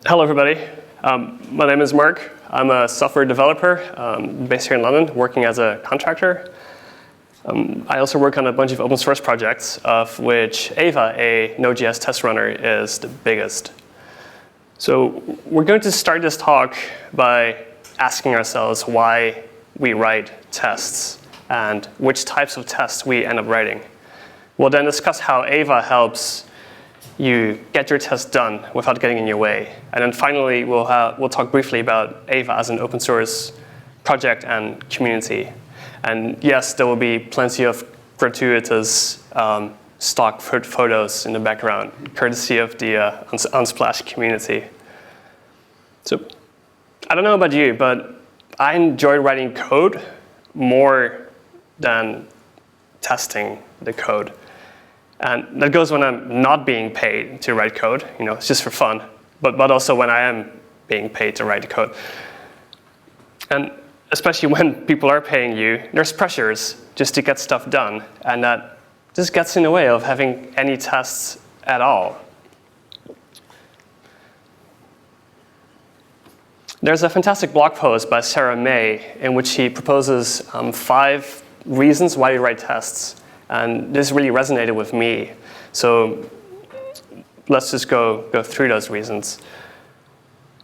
Hello, everybody. My name is Mark. I'm a software developer based here in London, working as a contractor. I also work on a bunch of open source projects, of which AVA, a Node.js test runner, is the biggest. So we're going to start this talk by asking ourselves why we write tests and which types of tests we end up writing. We'll then discuss how AVA helps you get your test done without getting in your way. And then finally, we'll talk briefly about AVA as an open source project and community. And yes, there will be plenty of gratuitous stock photos in the background, courtesy of the Unsplash community. So I don't know about you, but I enjoy writing code more than testing the code. And that goes when I'm not being paid to write code. You know, it's just for fun. But also when I am being paid to write the code. And especially when people are paying you, there's pressures just to get stuff done. And that just gets in the way of having any tests at all. There's a fantastic blog post by Sarah May in which she proposes 5 reasons why you write tests. And this really resonated with me. So let's just go through those reasons.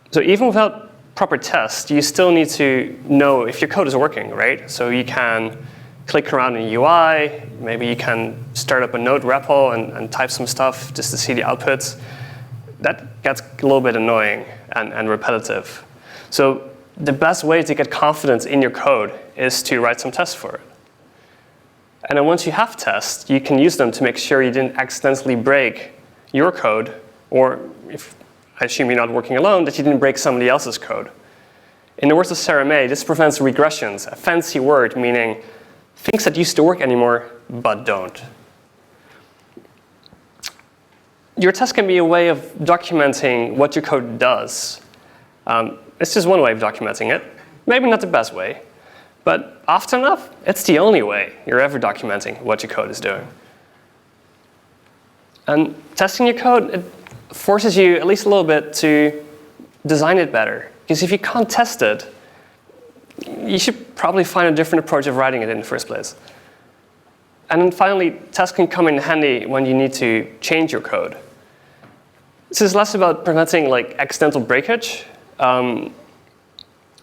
So even without proper tests, you still need to know if your code is working, right? So you can click around in UI. Maybe you can start up a Node repo and type some stuff just to see the outputs. That gets a little bit annoying and repetitive. So the best way to get confidence in your code is to write some tests for it. And then once you have tests, you can use them to make sure you didn't accidentally break your code, or if I assume you're not working alone, that you didn't break somebody else's code. In the words of Sarah May, this prevents regressions, a fancy word meaning things that used to work anymore but don't. Your test can be a way of documenting what your code does. It's just one way of documenting it. Maybe not the best way. But often enough, it's the only way you're ever documenting what your code is doing. And testing your code, it forces you at least a little bit to design it better. Because if you can't test it, you should probably find a different approach of writing it in the first place. And then finally, tests can come in handy when you need to change your code. This is less about preventing accidental breakage.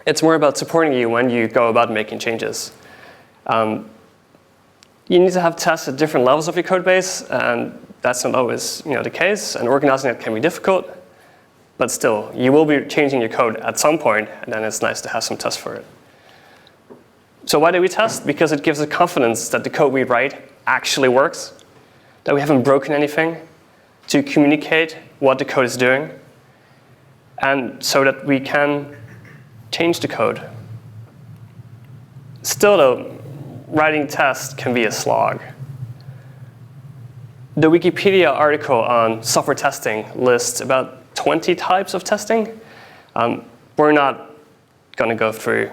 It's more about supporting you when you go about making changes. You need to have tests at different levels of your code base, and that's not always the case, and organizing it can be difficult. But still, you will be changing your code at some point, and then it's nice to have some tests for it. So why do we test? Because it gives us confidence that the code we write actually works, that we haven't broken anything, to communicate what the code is doing, and so that we can change the code. Still though, writing tests can be a slog. The Wikipedia article on software testing lists about 20 types of testing. We're not going to go through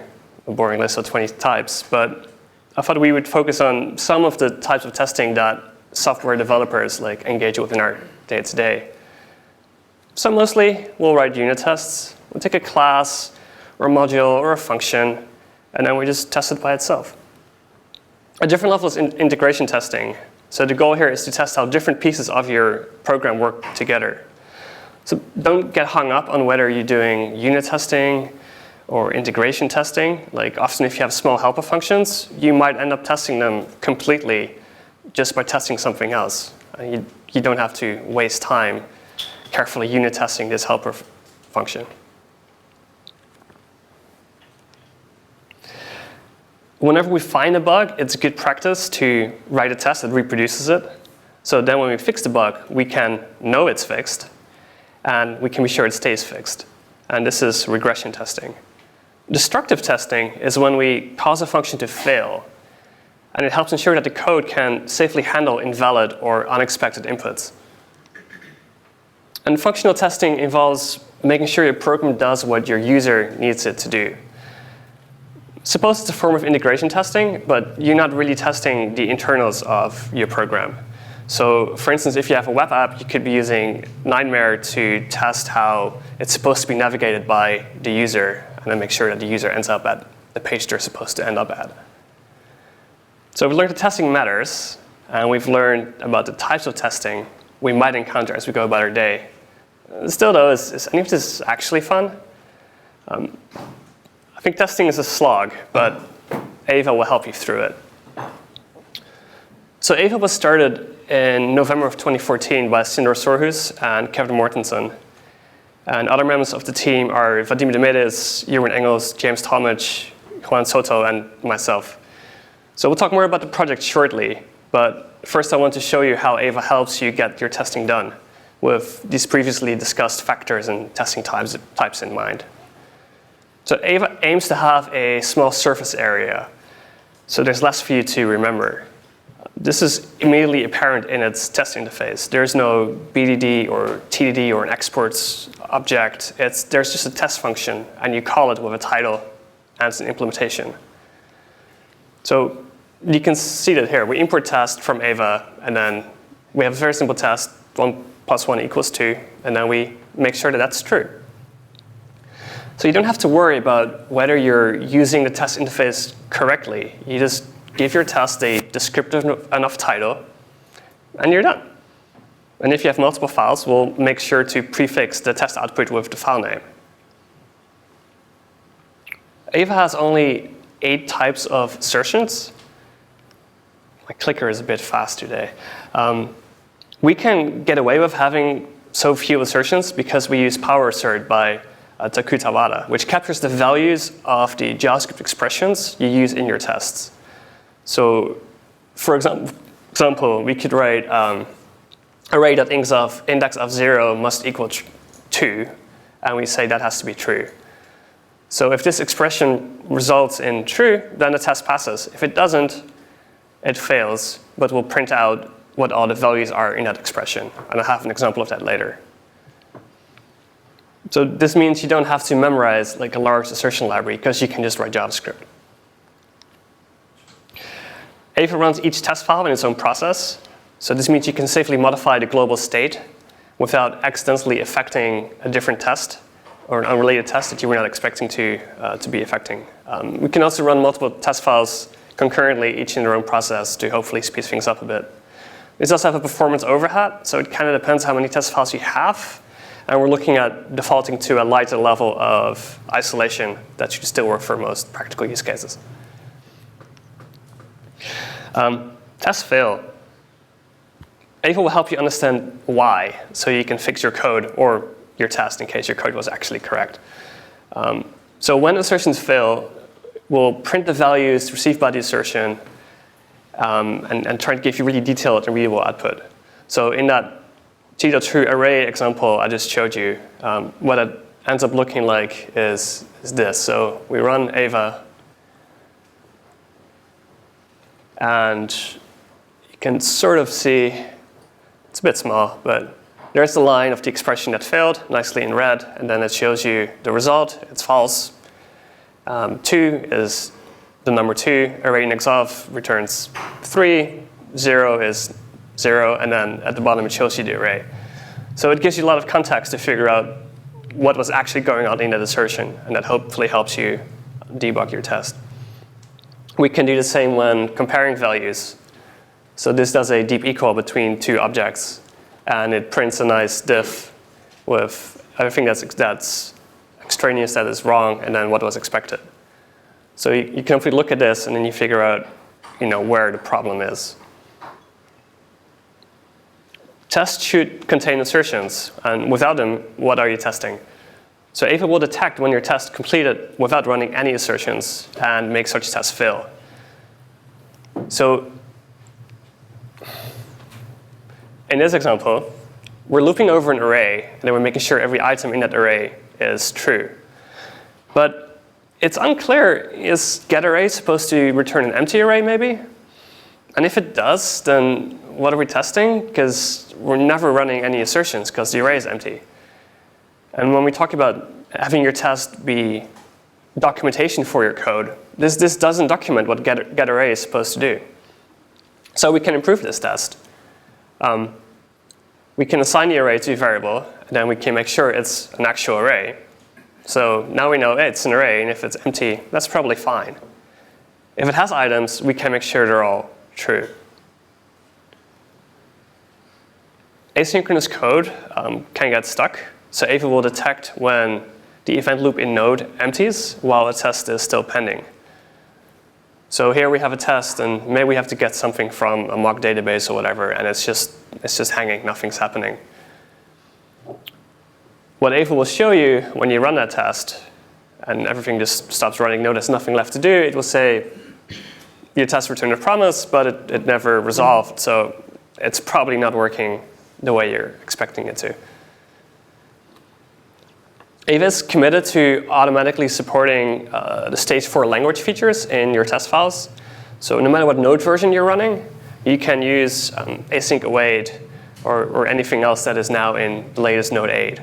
a boring list of 20 types, but I thought we would focus on some of the types of testing that software developers engage with in our day-to-day. So mostly, we'll write unit tests. We'll take a class, or a module, or a function, and then we just test it by itself. A different level is integration testing. So the goal here is to test how different pieces of your program work together. So don't get hung up on whether you're doing unit testing or integration testing. Often if you have small helper functions, you might end up testing them completely just by testing something else. You don't have to waste time carefully unit testing this helper function. Whenever we find a bug, it's good practice to write a test that reproduces it. So then when we fix the bug, we can know it's fixed, and we can be sure it stays fixed. And this is regression testing. Destructive testing is when we cause a function to fail, and it helps ensure that the code can safely handle invalid or unexpected inputs. And functional testing involves making sure your program does what your user needs it to do. Suppose it's a form of integration testing, but you're not really testing the internals of your program. So for instance, if you have a web app, you could be using Nightmare to test how it's supposed to be navigated by the user, and then make sure that the user ends up at the page they're supposed to end up at. So we learned that testing matters, and we've learned about the types of testing we might encounter as we go about our day. Still though, is any of this actually fun? I think testing is a slog, but AVA will help you through it. So AVA was started in November of 2014 by Sindor Sorhus and Kevin Mortensen. And other members of the team are Vadim Demedes, Jeroen Engels, James Talmadge, Juan Soto, and myself. So we'll talk more about the project shortly, but first I want to show you how AVA helps you get your testing done with these previously discussed factors and testing types in mind. So AVA aims to have a small surface area, so there's less for you to remember. This is immediately apparent in its test interface. There's no BDD or TDD or an exports object. There's just a test function, and you call it with a title and it's an implementation. So you can see that here. We import test from AVA, and then we have a very simple test, 1 + 1 = 2, and then we make sure that that's true. So you don't have to worry about whether you're using the test interface correctly. You just give your test a descriptive enough title, and you're done. And if you have multiple files, we'll make sure to prefix the test output with the file name. AVA has only 8 types of assertions. My clicker is a bit fast today. We can get away with having so few assertions because we use power assert by Taku Tawada, which captures the values of the JavaScript expressions you use in your tests. So, for example, we could write array that index of 0 must equal 2, and we say that has to be true. So if this expression results in true, then the test passes. If it doesn't, it fails, but we'll print out what all the values are in that expression. And I'll have an example of that later. So this means you don't have to memorize like a large assertion library because you can just write JavaScript. AVA runs each test file in its own process. So this means you can safely modify the global state without accidentally affecting a different test or an unrelated test that you were not expecting to be affecting. We can also run multiple test files concurrently, each in their own process, to hopefully speed things up a bit. These also have a performance overhead, so it kind of depends how many test files you have. And we're looking at defaulting to a lighter level of isolation that should still work for most practical use cases. Tests fail. AVA will help you understand why, so you can fix your code or your test in case your code was actually correct. So when assertions fail, we'll print the values received by the assertion and try to give you really detailed and readable output. So in that T.true array example I just showed you, what it ends up looking like is this. So we run AVA, and you can sort of see, it's a bit small, but there's the line of the expression that failed, nicely in red, and then it shows you the result. It's false. 2 is the number 2. Array index of returns 3. 0 is 0, and then at the bottom it shows you the array. So it gives you a lot of context to figure out what was actually going on in that assertion, and that hopefully helps you debug your test. We can do the same when comparing values. So this does a deep equal between 2 objects, and it prints a nice diff with everything that's extraneous that is wrong, and then what was expected. So you can hopefully look at this, and then you figure out where the problem is. Tests should contain assertions, and without them, what are you testing? So AVA will detect when your test completed without running any assertions and make such tests fail. So in this example, we're looping over an array, and then we're making sure every item in that array is true. But it's unclear, is getArray supposed to return an empty array maybe? And if it does, then what are we testing? Because we're never running any assertions because the array is empty. And when we talk about having your test be documentation for your code, this doesn't document what getArray is supposed to do. So we can improve this test. We can assign the array to a variable, and then we can make sure it's an actual array. So now we know, hey, it's an array, and if it's empty, that's probably fine. If it has items, we can make sure they're all true. Asynchronous code can get stuck. So AVA will detect when the event loop in node empties while a test is still pending. So here we have a test, and maybe we have to get something from a mock database or whatever, and it's just hanging, nothing's happening. What AVA will show you when you run that test, and everything just stops running, no, there's nothing left to do, it will say, your test returned a promise, but it never resolved, so it's probably not working the way you're expecting it to. AVA is committed to automatically supporting the stage 4 language features in your test files. So no matter what node version you're running, you can use async await or anything else that is now in the latest node 8.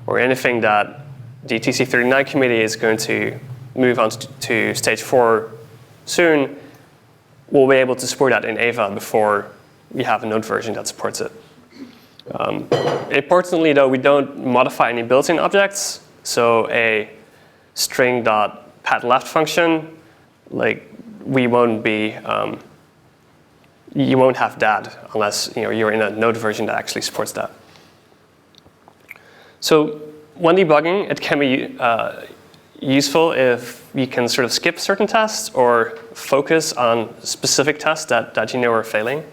Or anything that the TC39 committee is going to move on to stage 4 soon, we'll be able to support that in AVA before we have a node version that supports it. Importantly, though, we don't modify any built-in objects. So a string.padLeft function, like we won't be, you won't have that unless you're in a node version that actually supports that. So when debugging, it can be useful if you can sort of skip certain tests or focus on specific tests that you know are failing.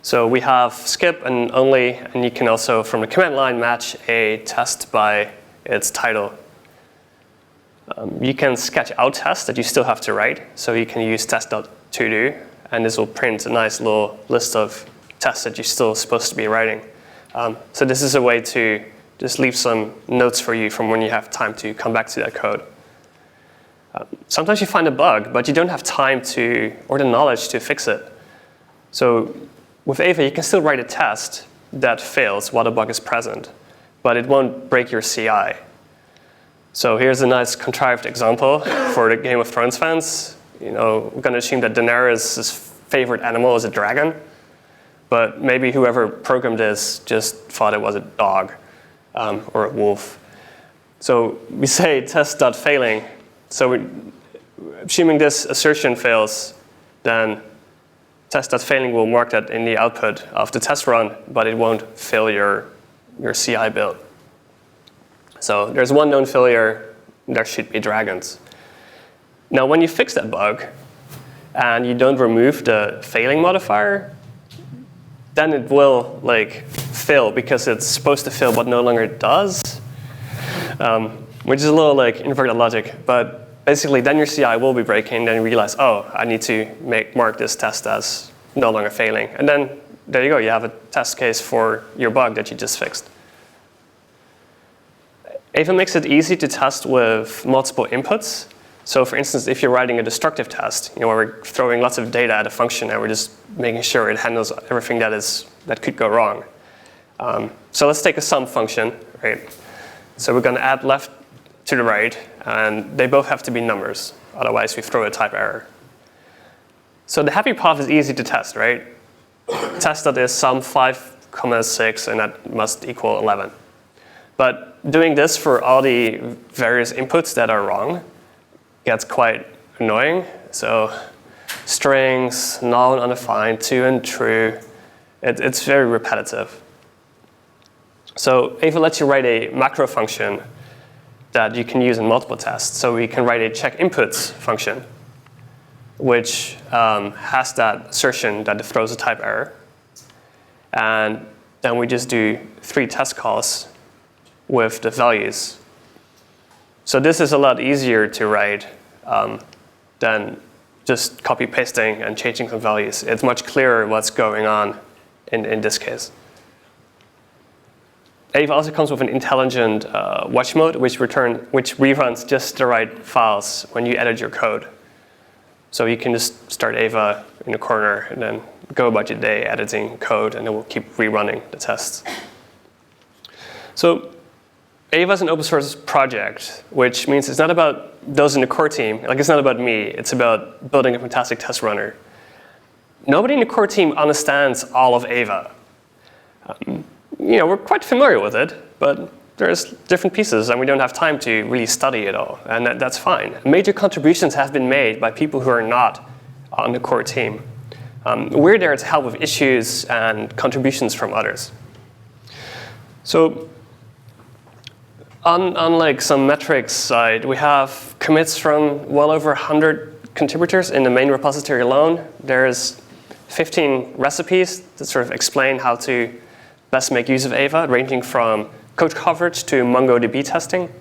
So we have skip and only, and you can also, from the command line, match a test by its title. You can sketch out tests that you still have to write. So you can use test.todo, and this will print a nice little list of tests that you're still supposed to be writing. So this is a way to just leave some notes for you from when you have time to come back to that code. Sometimes you find a bug, but you don't have time to, or the knowledge to fix it. So with AVA, you can still write a test that fails while the bug is present, but it won't break your CI. So here's a nice contrived example for the Game of Thrones fans. We're going to assume that Daenerys' favorite animal is a dragon, but maybe whoever programmed this just thought it was a dog or a wolf. So we say test.failing. So assuming this assertion fails, then test.failing will mark that in the output of the test run, but it won't fail your CI build. So there's one known failure, there should be dragons. Now when you fix that bug, and you don't remove the failing modifier, then it will fail because it's supposed to fail but no longer does, which is a little inverted logic, but basically, then your CI will be breaking, then you realize, oh, I need to mark this test as no longer failing. And then there you go, you have a test case for your bug that you just fixed. AVA makes it easy to test with multiple inputs. So for instance, if you're writing a destructive test, where we're throwing lots of data at a function and we're just making sure it handles everything that could go wrong. So let's take a sum function, right? So we're going to add left to the right, and they both have to be numbers. Otherwise, we throw a type error. So the happy path is easy to test, right? Test that is sum 5, 6, and that must equal 11. But doing this for all the various inputs that are wrong gets quite annoying. So strings, null, undefined, to and true, it's very repetitive. So AVA lets you write a macro function that you can use in multiple tests. So we can write a check inputs function, which has that assertion that it throws a type error. And then we just do 3 test calls with the values. So this is a lot easier to write than just copy pasting and changing some values. It's much clearer what's going on in this case. AVA also comes with an intelligent watch mode, which reruns just the right files when you edit your code. So you can just start AVA in a corner and then go about your day editing code, and it will keep rerunning the tests. So AVA is an open source project, which means it's not about those in the core team. It's not about me. It's about building a fantastic test runner. nobody in the core team understands all of AVA. We're quite familiar with it, but there's different pieces and we don't have time to really study it all, and that's fine. Major contributions have been made by people who are not on the core team. We're there to help with issues and contributions from others. So on like some metrics side, we have commits from well over 100 contributors in the main repository alone. There's 15 recipes that sort of explain how to best make use of AVA, ranging from code coverage to MongoDB testing.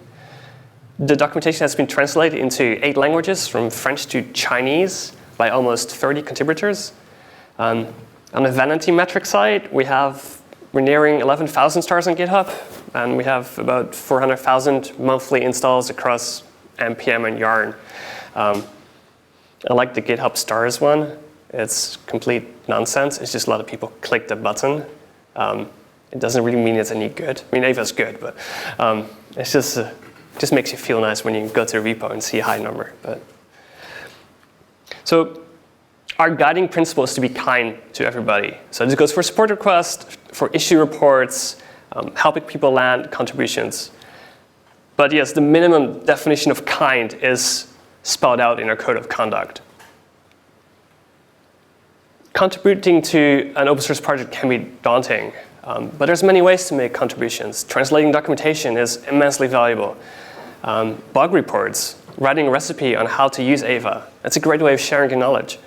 The documentation has been translated into 8 languages, from French to Chinese, by almost 30 contributors. On the vanity metric side, we're nearing 11,000 stars on GitHub, and we have about 400,000 monthly installs across NPM and Yarn. I like the GitHub stars one. It's complete nonsense. It's just a lot of people click the button. It doesn't really mean it's any good. I mean, AVA's good, but it's just makes you feel nice when you go to the repo and see a high number. So our guiding principle is to be kind to everybody. So this goes for support requests, for issue reports, helping people land contributions. But yes, the minimum definition of kind is spelled out in our code of conduct. Contributing to an open source project can be daunting, but there's many ways to make contributions. Translating documentation is immensely valuable. Bug reports, writing a recipe on how to use AVA, that's a great way of sharing your knowledge.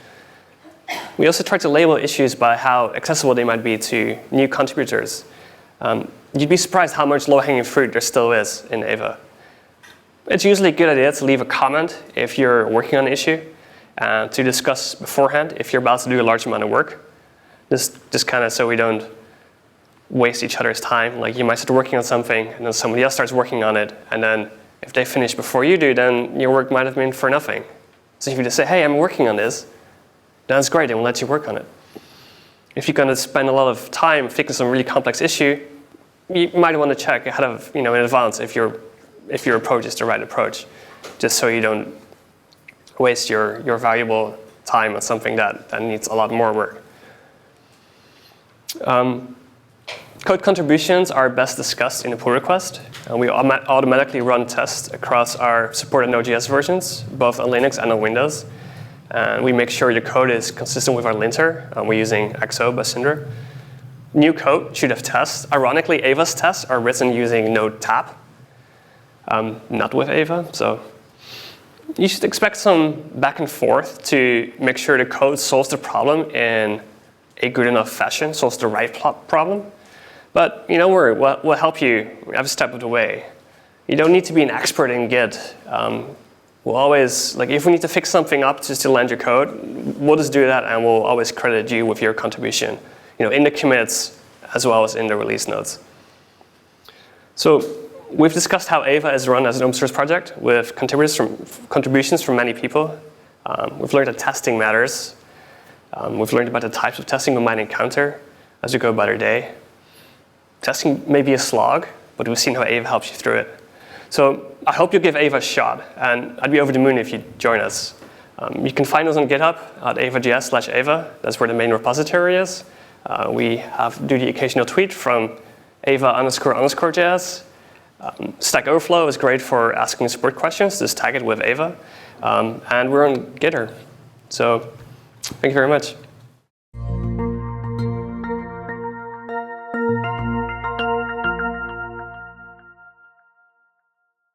We also try to label issues by how accessible they might be to new contributors. You'd be surprised how much low-hanging fruit there still is in AVA. It's usually a good idea to leave a comment if you're working on an issue, and to discuss beforehand if you're about to do a large amount of work. Just kind of so we don't waste each other's time. Like, you might start working on something, and then somebody else starts working on it, and then if they finish before you do, then your work might have been for nothing. So if you just say, hey, I'm working on this, that's great, and we'll let you work on it. If you're going to spend a lot of time fixing some really complex issue, you might want to check ahead of, in advance if your approach is the right approach, just so you don't waste your valuable time on something that needs a lot more work. Code contributions are best discussed in a pull request. We automatically run tests across our supported Node.js versions, both on Linux and on Windows. And we make sure the code is consistent with our linter. We're using XO by Cinder. New code should have tests. Ironically, AVA's tests are written using Node tap, not with AVA. So you should expect some back and forth to make sure the code solves the problem in a good enough fashion, solves the right problem. But we'll help you every step of the way. You don't need to be an expert in Git. We'll always, if we need to fix something up just to land your code, we'll just do that, and we'll always credit you with your contribution, in the commits as well as in the release notes. So we've discussed how AVA is run as an open source project with contributions from many people. We've learned that testing matters. We've learned about the types of testing we might encounter as we go about our day. Testing may be a slog, but we've seen how AVA helps you through it. So I hope you'll give AVA a shot, and I'd be over the moon if you join us. You can find us on GitHub at ava.js/ava. That's where the main repository is. We do the occasional tweet from ava__js. Stack Overflow is great for asking support questions. Just tag it with AVA. And we're on Gitter. So thank you very much.